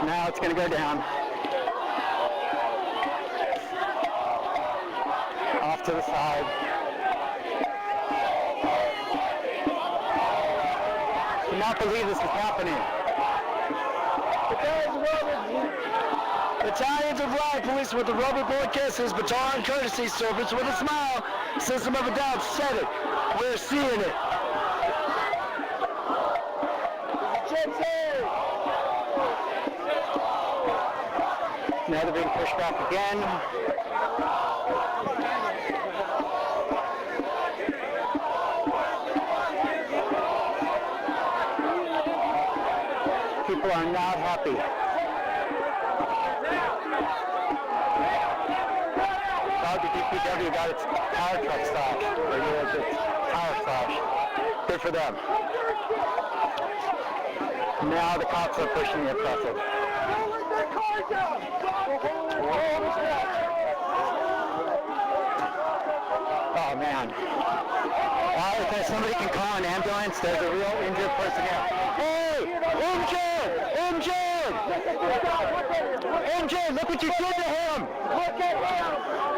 Now it's going to go down. Off to the side. I cannot believe this is happening. Battalions of Riot Police with the rubber bullet kisses, baton courtesy service with a smile. System of a doubt said it. We're seeing it. Now they're being pushed back again. People are not happy. The DPW got its power truck slash, or its power slash. Good for them. Now the cops are pushing the oppressive. Oh man. If somebody can call an ambulance, there's a real injured person here. Hey! Injured! Injured! Injured! Look what you did to him! Look at him!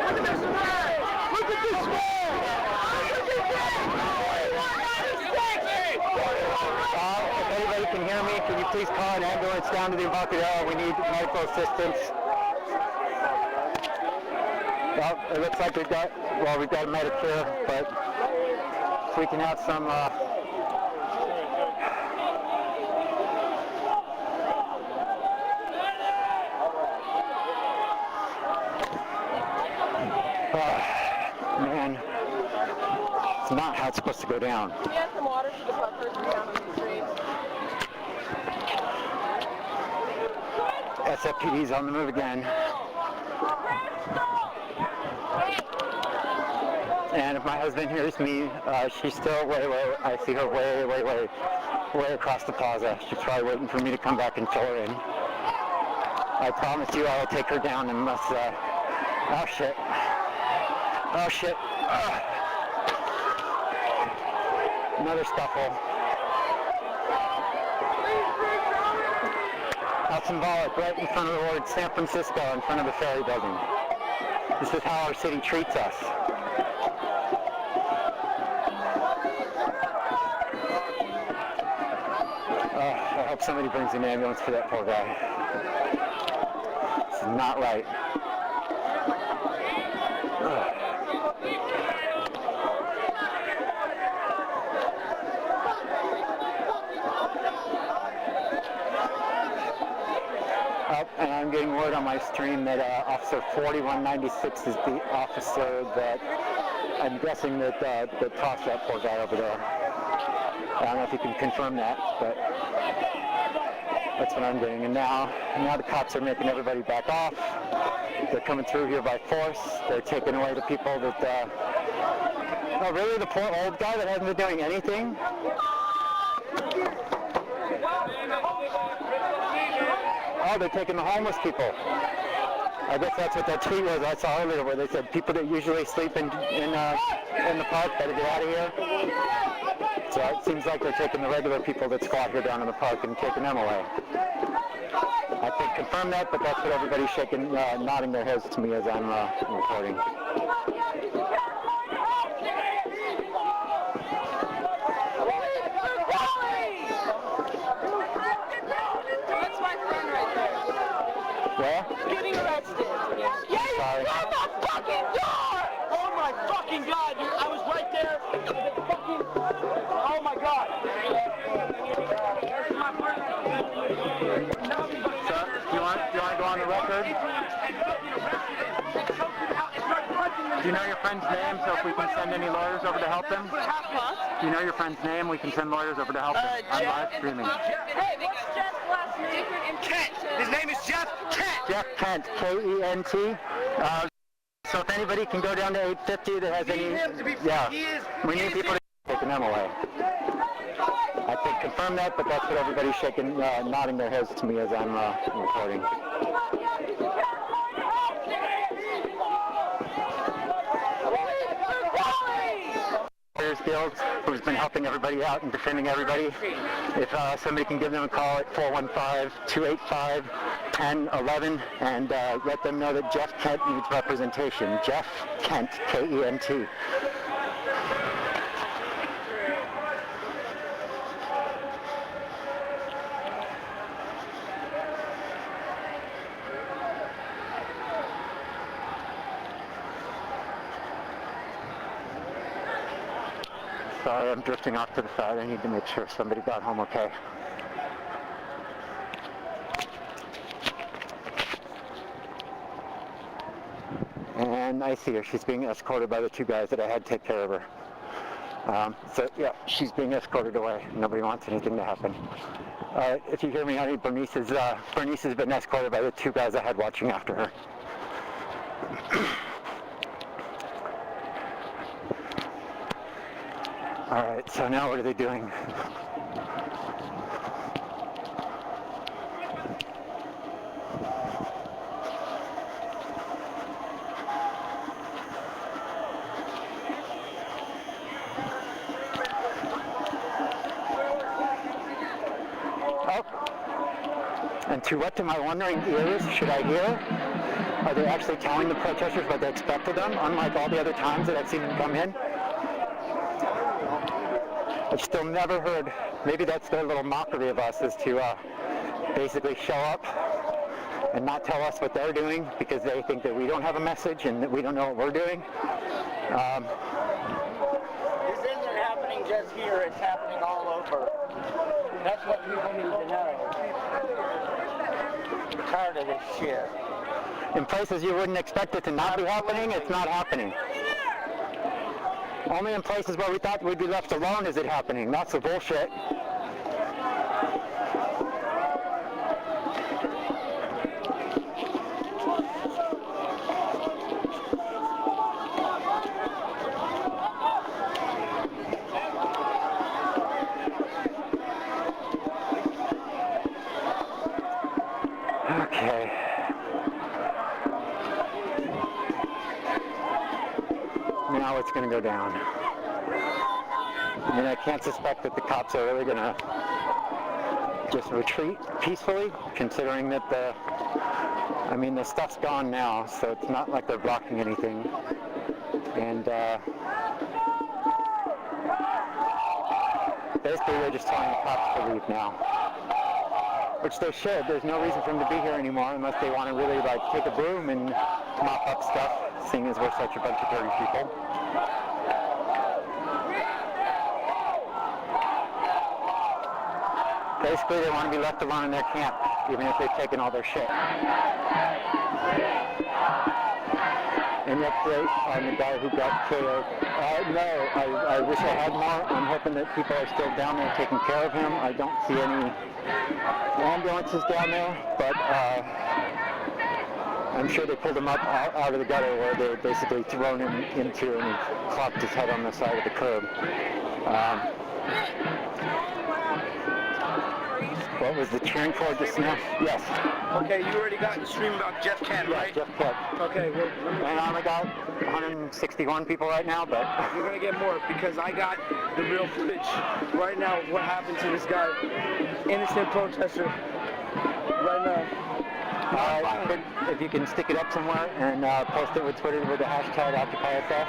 Look at this man! Look at this man! If anybody can hear me, can you please call an ambulance down to the Embarcadero? We need medical assistance. Well, it looks like we've got a medic here, but if we can have some, man, it's not how it's supposed to go down. Can you have some water for the person down on the street? SFPD's on the move again. And if my husband hears me, she's still way, I see her way across the plaza. She's probably waiting for me to come back and fill her in. I promise you I will take her down unless, oh shit. Oh shit. Another scuffle. How symbolic, right in front of the word San Francisco, in front of the ferry building. This is how our city treats us. I hope somebody brings an ambulance for that poor guy. This is not right. And I'm getting word on my stream that Officer 4196 is the officer that I'm guessing that tossed that poor guy over there. I don't know if you can confirm that, but that's what I'm getting. And now the cops are making everybody back off. They're coming through here by force. They're taking away the people that, oh really, the poor old guy that hasn't been doing anything? Oh, they're taking the homeless people. I guess that's what that tweet was I saw earlier, where they said people that usually sleep in the park better get out of here. So it seems like they're taking the regular people that squat here down in the park and taking them away. I can't confirm that, but that's what everybody's shaking, nodding their heads to me as I'm reporting. Where? Getting arrested. Yeah, sorry. Shut the fucking door! Oh my fucking god, dude. I was right there. Fucking, oh my god. So, do you want to go on the record? Do you know your friend's name, so if we can send any lawyers over to help him? Do you know your friend's name? We can send lawyers over to help him. I'm live streaming. Hey, this is Jeff's last name. Kent. His name is Jeff Kent. Jeff Kent, K-E-N-T. So if anybody can go down to 850 that has any, yeah, we need people to taking them away. I can't confirm that, but that's what everybody's shaking, nodding their heads to me as I'm reporting. Fields, who's been helping everybody out and defending everybody. If somebody can give them a call at 415-285-1011 and let them know that Jeff Kent needs representation. Jeff Kent, K-E-N-T. Sorry, I'm drifting off to the side. I need to make sure somebody got home okay. And I see her. She's being escorted by the two guys that I had to take care of her. So, yeah, she's being escorted away. Nobody wants anything to happen. If you hear me, honey, Bernice has been escorted by the two guys I had watching after her. All right, so now what are they doing? Oh, and to what to my wondering ears should I hear? Are they actually telling the protesters what they expect of them, unlike all the other times that I've seen them come in? I've still never heard, maybe that's their little mockery of us, is to basically show up and not tell us what they're doing because they think that we don't have a message and that we don't know what we're doing. This isn't happening just here, it's happening all over. That's what people need to know. I'm tired of this shit. In places you wouldn't expect it to not be happening, it's not happening. Only in places where we thought we'd be left alone is it happening. That's the bullshit. Okay. Now it's going to go down. I mean, I can't suspect that the cops are really going to just retreat peacefully, considering that the stuff's gone now, so it's not like they're blocking anything. And basically they're just telling the cops to leave now. Which they should. There's no reason for them to be here anymore unless they want to really take a broom and mop up stuff, seeing as we're such a bunch of dirty people. Basically, they want to be left alone in their camp, even if they've taken all their shit. And that's great on the guy who got KO'd. No, I wish I had more. I'm hoping that people are still down there taking care of him. I don't see any ambulances down there, but I'm sure they pulled him up out of the gutter where they basically thrown him into and he clocked his head on the side of the curb. What was the cheering for just now? Yes. Okay, you already got the stream about Jeff Kent, right? Jeff Kent. Okay, well, And I only got 161 people right now, but you're gonna get more because I got the real footage right now of what happened to this guy, innocent protester, right now. if you can stick it up somewhere and post it with Twitter with the hashtag OccupySF.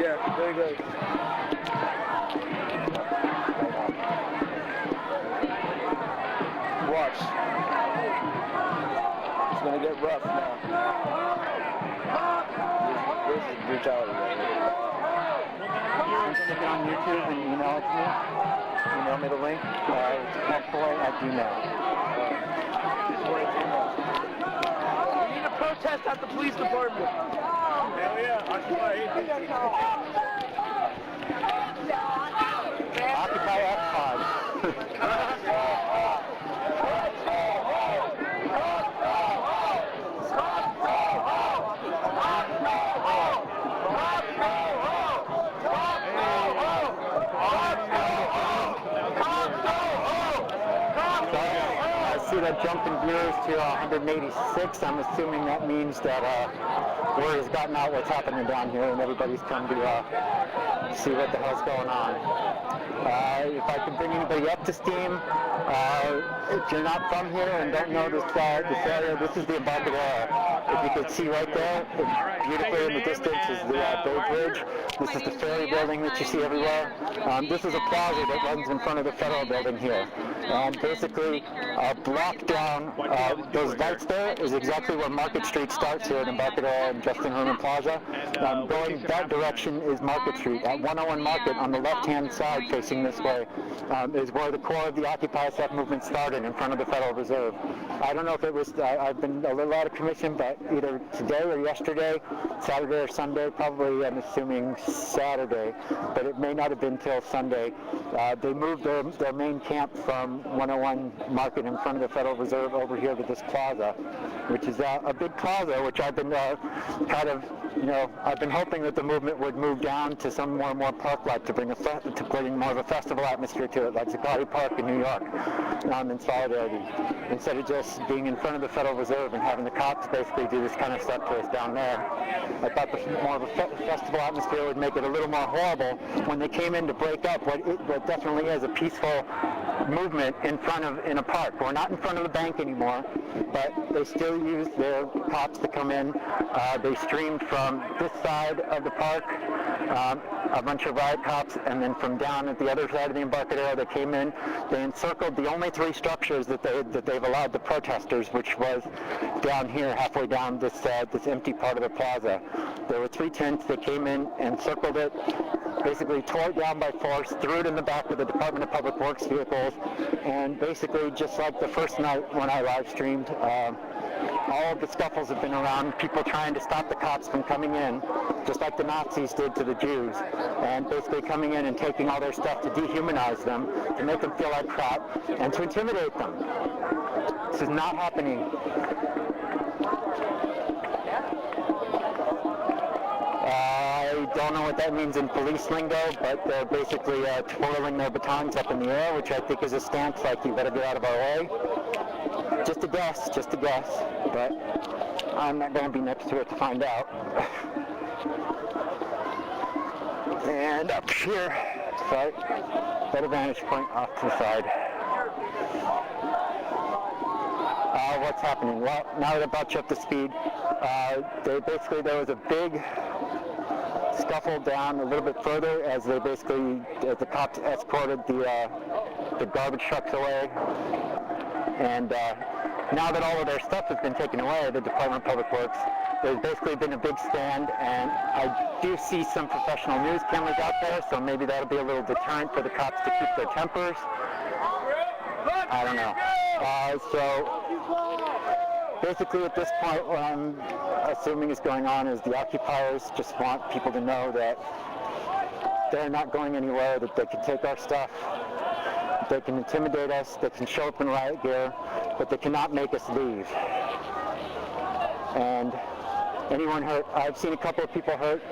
Yeah, there you go. Watch. It's gonna get rough now. This is brutality right here. You can stick it on YouTube and email it to me. Email me the link. It's Kentboy@gmail. We need a protest at the police department. Hell yeah, Occupy Occupy I see that jumping gears to 186. I'm assuming that means that word has gotten out what's happening down here, and everybody's come to see what the hell's going on. If I can bring anybody up to steam, if you're not from here and don't know this area, this is the Embarcadero. If you can see right there, beautifully in the distance is the Bay Bridge. This is the ferry building that you see everywhere. This is a plaza that runs in front of the federal building here. And basically, a block down, those lights there is exactly where Market Street starts here in Embarcadero and Justin Herman Plaza. Going that direction is Market Street. At 101 Market on the left-hand side facing this way is where the core of the Occupy SF movement started in front of the Federal Reserve. I don't know if it was, I've been a little out of commission, but either today or yesterday, Saturday or Sunday, probably I'm assuming Saturday, but it may not have been till Sunday. They moved their main camp from 101 Market in front of the Federal Reserve over here to this plaza, which is a big plaza, which I've been kind of, I've been hoping that the movement would move down to some more park-like to bring more of a festival atmosphere to it, like Zuccotti Park in New York, in solidarity, instead of just being in front of the Federal Reserve and having the cops basically do this kind of stuff to us down there. I thought more of a festival atmosphere would make it a little more horrible when they came in to break up what definitely is a peaceful movement in a park. We're not in front of the bank anymore, but they still use their cops to come in. They streamed from this side of the park, a bunch of riot cops, and then from down at the other side of the Embarcadero, they came in. They encircled the only three structures that they've allowed the protesters, which was down here, halfway down this empty part of the plaza. There were three tents. They came in and circled it, basically tore it down by force, threw it in the back of the Department of Public Works vehicles, and basically just like the first night when I live streamed, all of the scuffles have been around people trying to stop the cops from coming in, just like the Nazis did to the Jews, and basically coming in and taking all their stuff to dehumanize them, to make them feel like crap, and to intimidate them. This is not happening. I don't know what that means in police lingo, but they're basically twirling their batons up in the air, which I think is a stance like, you better get out of our way. Just a guess, but I'm not going to be next to it to find out. And up here, sorry, better vantage point off to the side. What's happening? Well, now that I brought you up to speed, there was a big scuffle down a little bit further as the cops escorted the garbage trucks away. And now that all of their stuff has been taken away, the Department of Public Works, there's basically been a big stand, and I do see some professional news cameras out there, so maybe that'll be a little deterrent for the cops to keep their tempers. I don't know. So basically at this point, what I'm assuming is going on is the occupiers just want people to know that they're not going anywhere, that they can take our stuff, they can intimidate us, they can show up in riot gear, but they cannot make us leave. And anyone hurt, I've seen a couple of people hurt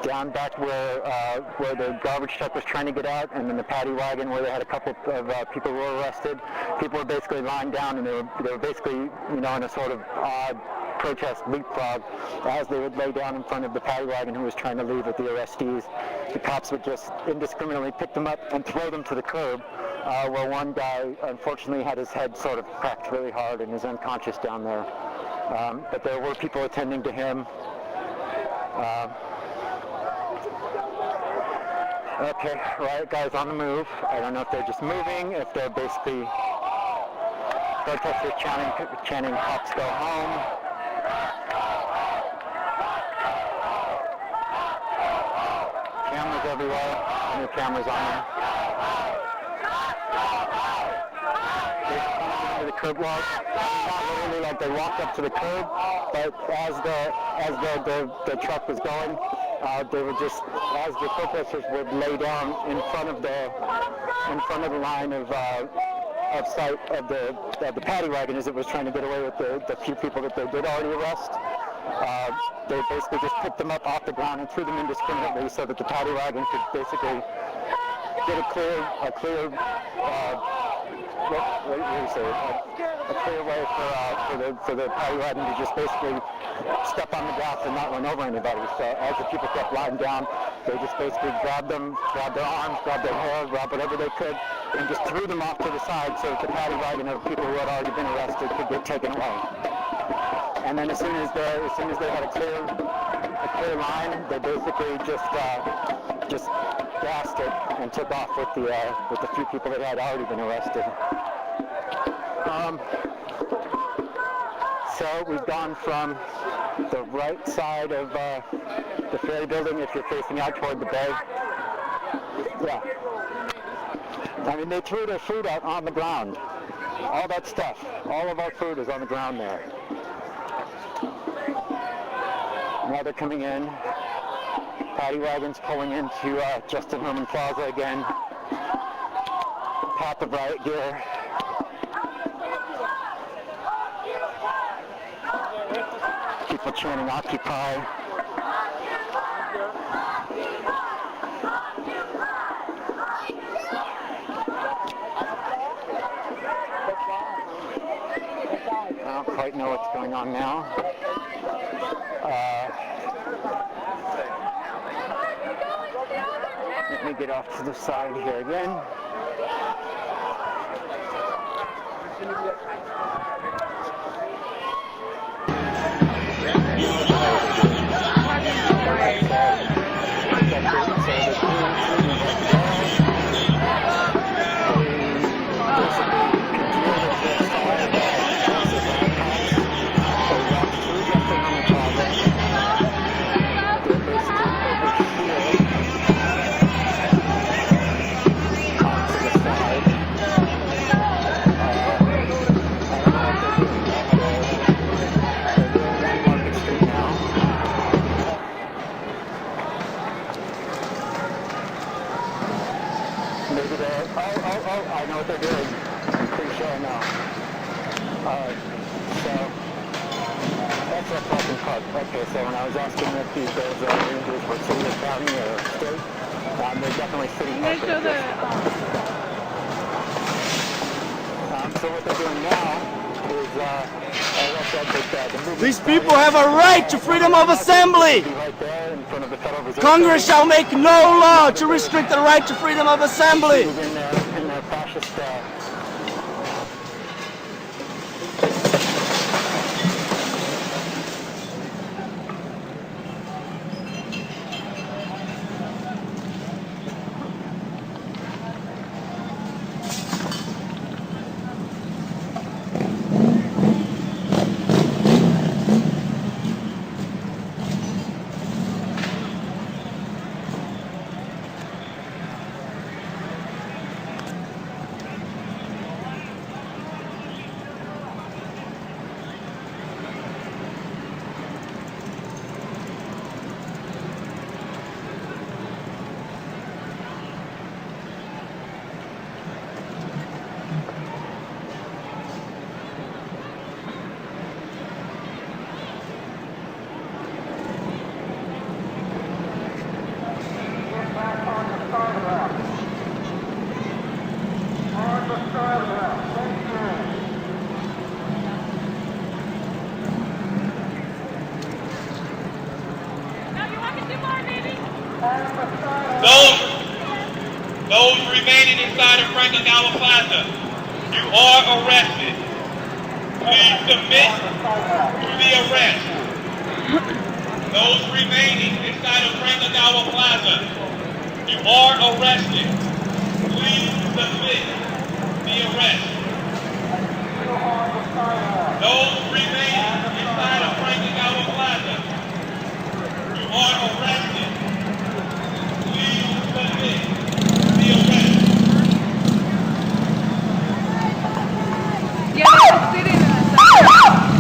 down back where the garbage truck was trying to get out, and then the paddy wagon where they had a couple of people who were arrested. People were basically lying down, and they were basically, in a sort of odd protest leapfrog as they would lay down in front of the paddy wagon who was trying to leave with the arrestees. The cops would just indiscriminately pick them up and throw them to the curb, where one guy unfortunately had his head sort of cracked really hard and is unconscious down there. But there were people attending to him. Okay, riot guys on the move. I don't know if they're just moving, if they're basically protesters chanting cops go home. Cameras everywhere. New cameras on there. They're coming into the curb walk. Not literally like they walked up to the curb, but as the truck was going, they were just, as the protesters would lay down in front of the line of sight of the paddy wagon as it was trying to get away with the few people that they did already arrest. They basically just picked them up off the ground and threw them indiscriminately so that the paddy wagon could basically get a clear what do you say? A clear way for the paddy wagon to just basically step on the gas and not run over anybody. So as the people kept lying down, they just basically grabbed them, grabbed their arms, grabbed their hair, grabbed whatever they could, and just threw them off to the side so that the paddy wagon of people who had already been arrested could get taken away. And then as soon as they had a clear line, they basically just gassed it and took off with the few people that had already been arrested. So we've gone from the right side of the ferry building if you're facing out toward the bay. Yeah. I mean, they threw their food out on the ground. All that stuff. All of our food is on the ground there. Now they're coming in. Paddy wagons pulling into Justin Herman Plaza again. Path of riot gear. People chanting Occupy. I don't quite know what's going on now. Let me get off to the side here again. I know what they're doing. I'm pretty sure I know. So that's a fucking park. Okay, so when I was asking if these rangers were city or county or state, they're definitely city park. So what they're doing now is, as I said, these people have a right to freedom of assembly. Right there in front of the Federal Reserve. Congress shall make no law to restrict the right to freedom of assembly. In their fascist Those remaining inside of Franklin Plaza, you are arrested. Please submit to the arrest. Those remaining inside of Franklin Plaza, you are arrested.